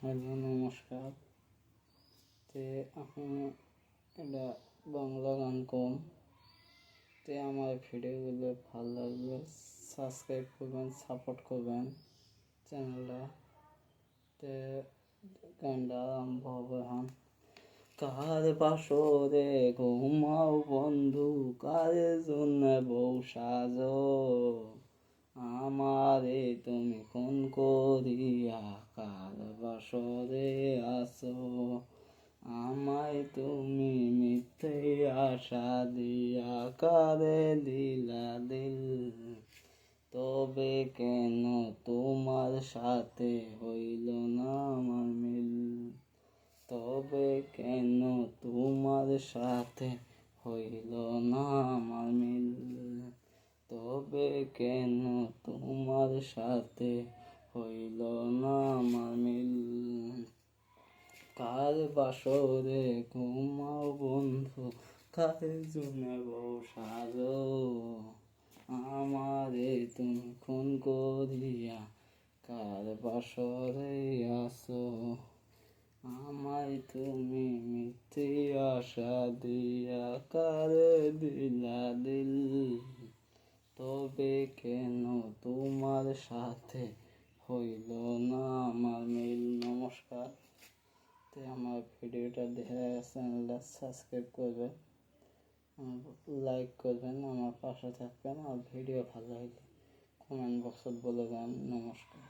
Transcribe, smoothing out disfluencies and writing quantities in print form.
Hello নমস্কার। আমি এটা বাংলা গান কম। আমার ভিডিওগুলো ভালো লাগলে সাবস্ক্রাইব করবেন, সাপোর্ট করবেন চ্যানেলটা। গানটা আরম্ভ হবে। কার বাসরে ঘুমাও বন্ধু, কার জন্য বউ সাজো, আমারে তুমি কোন করিয়া কার বাসরে আসো, আমায় তুমি মিথ্যে আশা দিয়া কারে দিলা দিল, তবে কেন তোমার সাথে হইল না আমার মিল, তবে কেন তোমার সাথে হইল না আমার মিল, তবে কেন তোমার সাথে হইল না আমার মিল। কার বাসরে ঘুমাও বন্ধু, কার জন্য বউ সাজো, আমারে তুমি খুন করিয়া কার বাসরে আসো, আমায় তুমি মিথ্যে আশা দিয়া কারে দিলা দিল, তবে কেন তোমার সাথে হইল না আমার মিল। নমস্কার। আমার ভিডিওটা দেখে চ্যানেলটা সাবস্ক্রাইব করবেন, লাইক করবেন, আমার পাশে থাকবেন। আর ভিডিও ভালো লাগলে কমেন্ট বক্সত বলে দেন। নমস্কার।